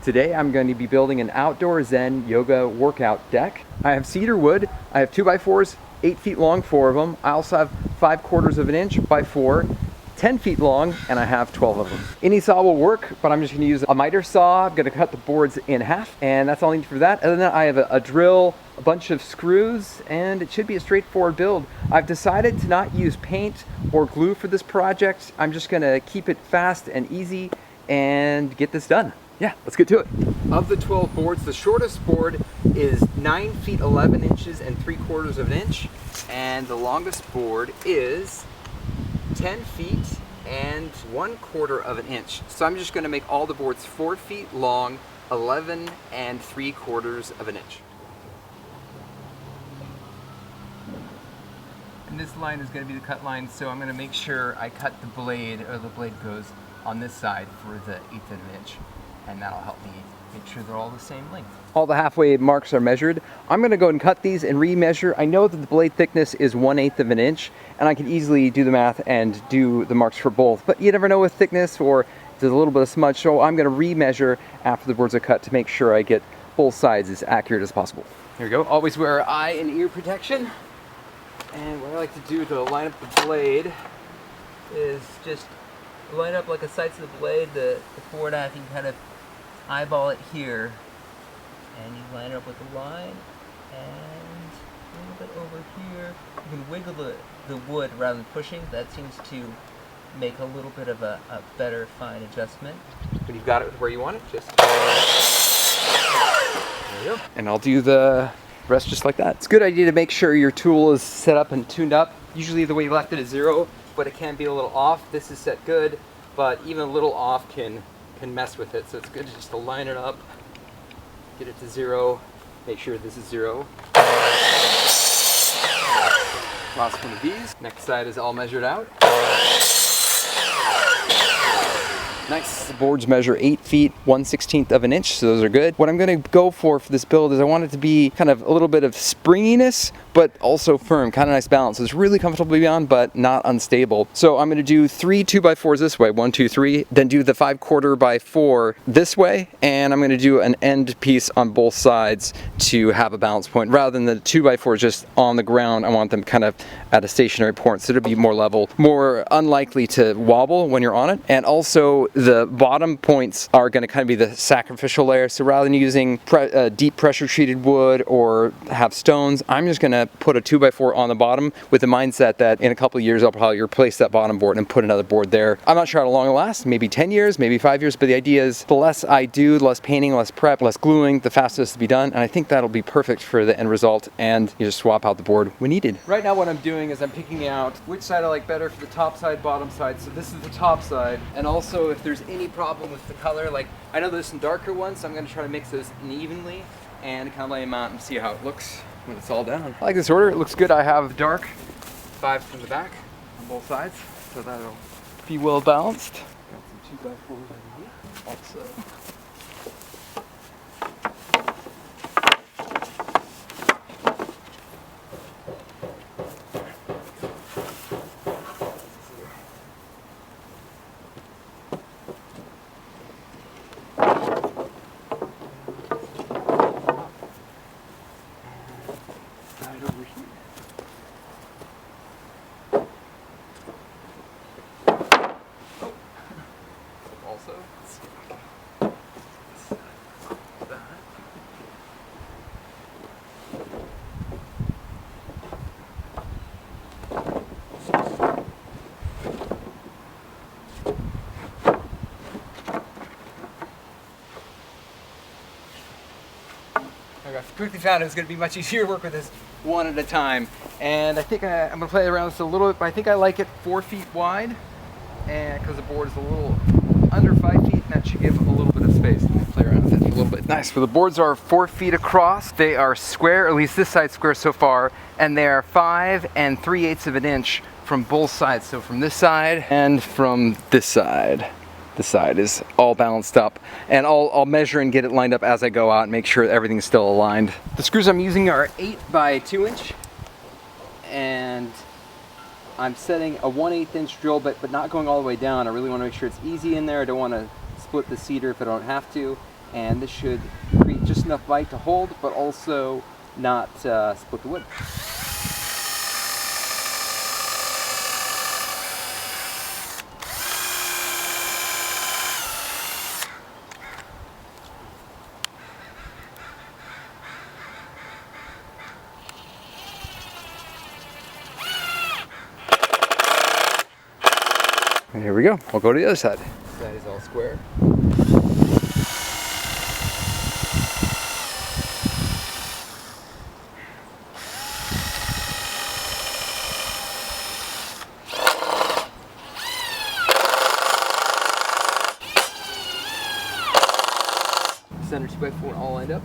Today I'm going to be building an outdoor Zen yoga workout deck. I have cedar wood, I have 2x4s, 8 feet long, 4 of them. I also have 5/4 of an inch by 4, 10 feet long, and I have 12 of them. Any saw will work, but I'm just going to use a miter saw. I'm going to cut the boards in half, and that's all I need for that. Other than that, I have a drill, a bunch of screws, and it should be a straightforward build. I've decided to not use paint or glue for this project. I'm just going to keep it fast and easy and get this done. Yeah, let's get to it. Of the 12 boards, the shortest board is 9 feet 11 inches and 3/4 of an inch, and the longest board is 10 feet and 1/4 of an inch. So I'm just going to make all the boards 4 feet long, 11 and 3/4 of an inch. And this line is going to be the cut line, so I'm going to make sure I cut the blade, or the blade goes on this side for the 1/8 of an inch. And that'll help me make sure they're all the same length. All the halfway marks are measured. I'm going to go ahead and cut these and remeasure. I know that the blade thickness is 1/8 of an inch, and I can easily do the math and do the marks for both. But you never know with thickness, or there's a little bit of smudge, so I'm going to remeasure after the boards are cut to make sure I get both sides as accurate as possible. Here we go. Always wear eye and ear protection. And what I like to do to line up the blade is just line up like the sides of the blade, the forward half, you can kind of eyeball it here, and you line it up with the line, and a little bit over here. You can wiggle the wood rather than pushing. That seems to make a little bit of a better fine adjustment. When you've got it where you want it, just there you go. And I'll do the rest just like that. It's a good idea to make sure your tool is set up and tuned up. Usually the way you left it is 0, but it can be a little off. This is set good, but even a little off can mess with it, so it's good just to line it up, get it to 0, make sure this is 0. Last one of these. Next side is all measured out. Nice. The boards measure 8 feet, 1/16 of an inch, so those are good. What I'm going to go for this build is I want it to be kind of a little bit of springiness, but also firm, kind of nice balance. So it's really comfortable to be on, but not unstable. So I'm going to do 3 2x4s this way, 1, 2, 3, then do the 5/4 by 4 this way, and I'm going to do an end piece on both sides to have a balance point. Rather than the 2x4 just on the ground, I want them kind of at a stationary point, so it'll be more level, more unlikely to wobble when you're on it. And also the bottom points are going to kind of be the sacrificial layer. So rather than using deep pressure treated wood or have stones, I'm just going to put a 2x4 on the bottom with the mindset that in a couple of years I'll probably replace that bottom board and put another board there. I'm not sure how long it'll last, maybe 10 years, maybe 5 years, but the idea is the less I do, the less painting, less prep, less gluing, the faster it's to be done. And I think that'll be perfect for the end result, and you just swap out the board when needed. Right now what I'm doing is I'm picking out which side I like better for the top side, bottom side. So this is the top side, and also if there's any problem with the color, like I know there's some darker ones, so I'm going to try to mix those unevenly and kind of lay them out and see how it looks when it's all down. I like this order, it looks good. I have dark 5 from the back on both sides, so that'll be well balanced. Got some 2x4s over here also. I quickly found it was going to be much easier to work with this one at a time, and I think I'm going to play around with this a little bit, but I think I like it 4 feet wide, and because the board is a little under 5 feet, and that should give a little bit of space. Let me play around with it a little bit. Nice. So the boards are 4 feet across. They are square, at least this side's square so far, and they are 5 3/8 of an inch from both sides. So from this side and from this side. This side is all balanced up, and I'll measure and get it lined up as I go out and make sure everything's still aligned. The screws I'm using are 8 by 2 inch, and I'm setting a 1/8 inch drill bit, but not going all the way down. I really want to make sure it's easy in there. I don't want to split the cedar if I don't have to. and this should create just enough bite to hold, but also not split the wood. And here we go. We'll go to the other side. This side is all square. Center 2x4 all lined up.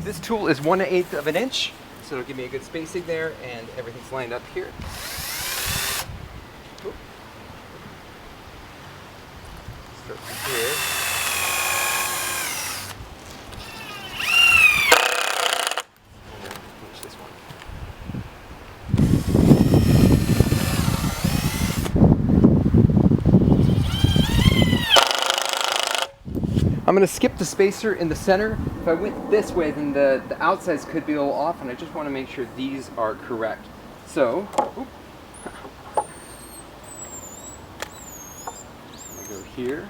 This tool is 1/8 of an inch, so it'll give me a good spacing there, and everything's lined up here. Oop. Start from here. And then finish this one. I'm going to skip the spacer in the center. If I went this way, then the outsides could be a little off, and I just want to make sure these are correct. So, oop. I go here.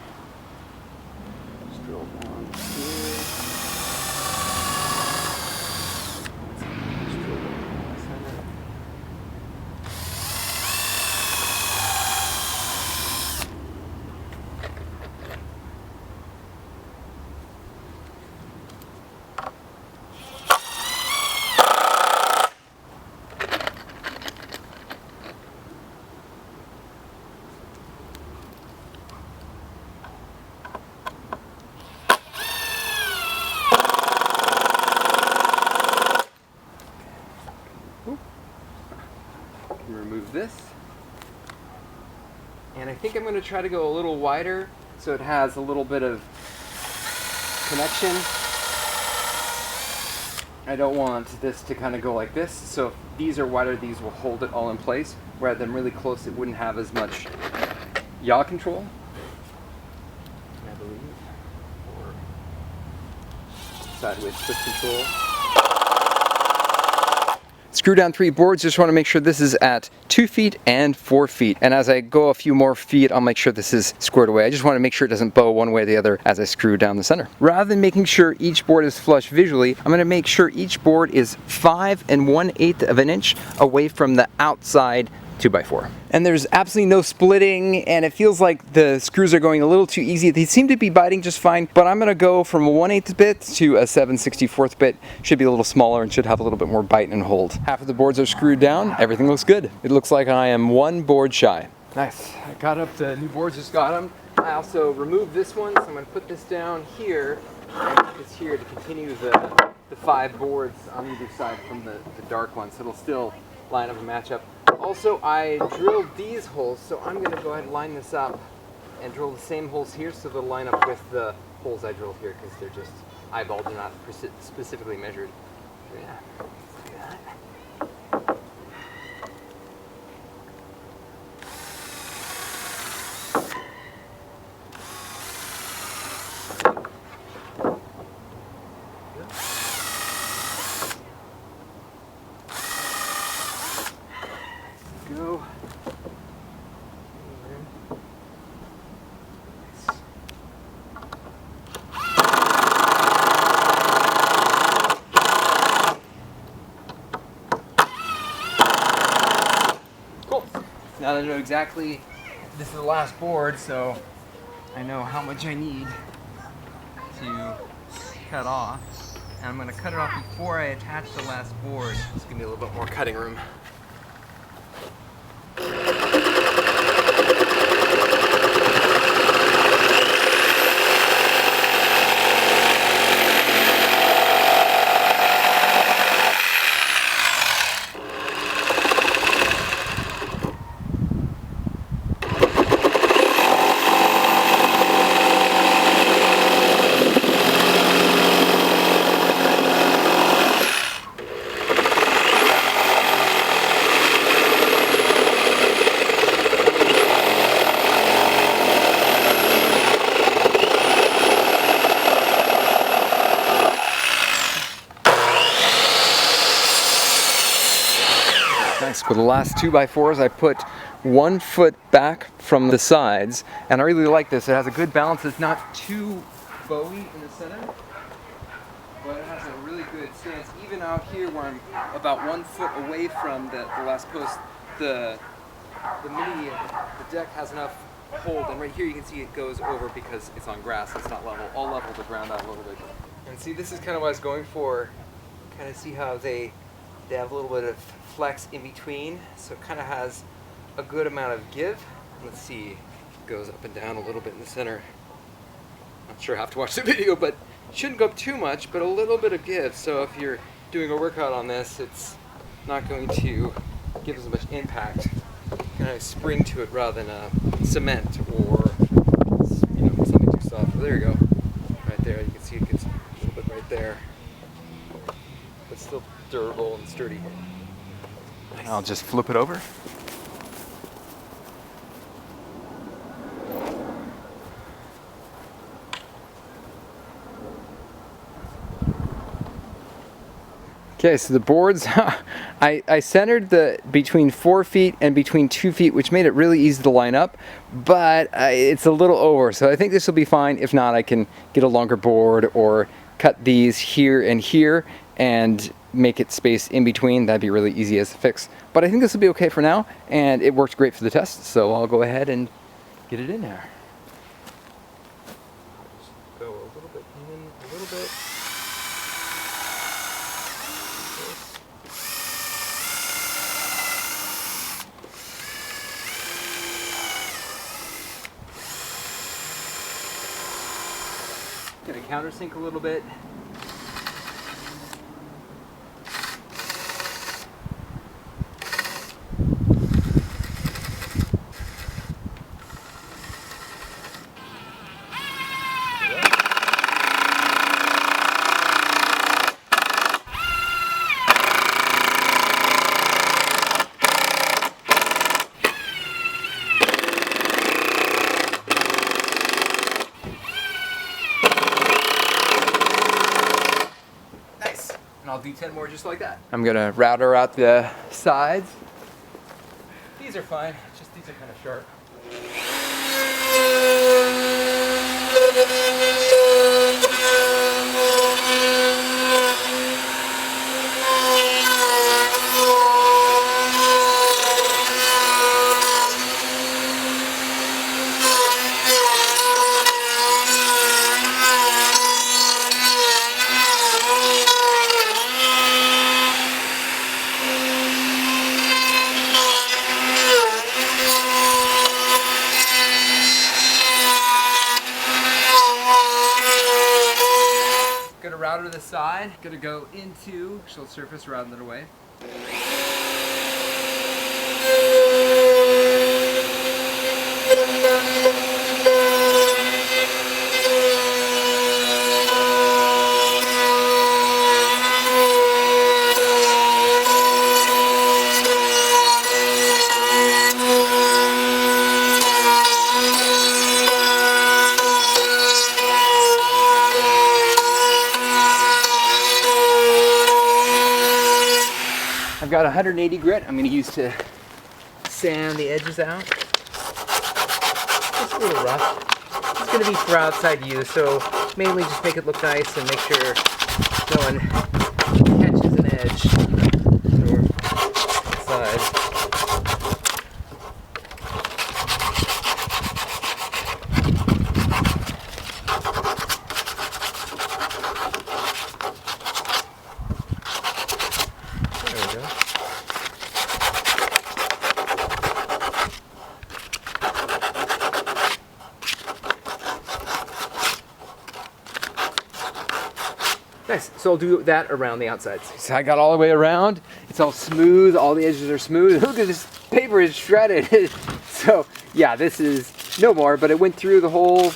Just drill down here. Just drill down in the center. Remove this, and I think I'm going to try to go a little wider so it has a little bit of connection. I don't want this to kind of go like this, so if these are wider, these will hold it all in place, rather than really close, it wouldn't have as much yaw control, I believe, or sideways twist control. Screw down 3 boards. Just want to make sure this is at 2 feet and 4 feet. And as I go a few more feet, I'll make sure this is squared away. I just want to make sure it doesn't bow one way or the other as I screw down the center. Rather than making sure each board is flush visually, I'm going to make sure each board is 5 1/8 of an inch away from the outside 2x4. And there's absolutely no splitting, and it feels like the screws are going a little too easy. They seem to be biting just fine, but I'm gonna go from a 1/8 bit to a 7/64 bit. Should be a little smaller and should have a little bit more bite and hold. Half of the boards are screwed down. Everything looks good. It looks like I am 1 board shy. Nice. I got up the new boards, just got them. I also removed this one, so I'm gonna put this down here, and put this here to continue the 5 boards on either side from the dark one, so it'll still line up and match up. Also, I drilled these holes, so I'm going to go ahead and line this up and drill the same holes here so they'll line up with the holes I drilled here, because they're just eyeballed and not specifically measured. So yeah, let's do that. Go. Cool. Now that I know exactly, this is the last board, so I know how much I need to cut off. And I'm going to cut it off before I attach the last board. It's going to be a little bit more cutting room. Nice. For the last 2x4s, I put 1 foot back from the sides, and I really like this. It has a good balance. It's not too bowy in the center, but it has a really good stance. Even out here where I'm about 1 foot away from the last post, the deck has enough hold, and right here you can see it goes over because it's on grass. It's not level. I'll level the ground out a little bit. And see, this is kind of what I was going for. Kind of see how they have a little bit of flex in between, so it kind of has a good amount of give. Let's see, it goes up and down a little bit in the center. Not sure, I have to watch the video, but it shouldn't go up too much, but a little bit of give. So if you're doing a workout on this, it's not going to give as much impact. Kind of spring to it rather than a cement or something too soft. There you go, right there. You can see it gets a little bit right there, but still durable and sturdy. Nice. I'll just flip it over. Okay, so the boards, I centered between 4 feet and between 2 feet, which made it really easy to line up, but it's a little over, so I think this will be fine. If not, I can get a longer board or cut these here and make it space in between. That'd be really easy as a fix. But I think this will be okay for now, and it worked great for the test, so I'll go ahead and get it in there. Just go a little bit in, a little bit. Gonna countersink a little bit. And I'll do 10 more just like that. I'm gonna router out the sides. These are fine, just these are kind of sharp. Router to the side, gonna go into actual surface, routing it away. I've got 180 grit I'm going to use to sand the edges out. Just a little rough. It's going to be for outside use, so mainly just make it look nice and make sure no one catches an edge or side. Nice, so I'll do that around the outsides. So I got all the way around, it's all smooth, all the edges are smooth. Look at this, paper is shredded. So yeah, this is no more, but it went through the whole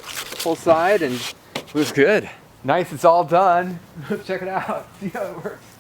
side and it was good. Nice, it's all done. Check it out, see how it works.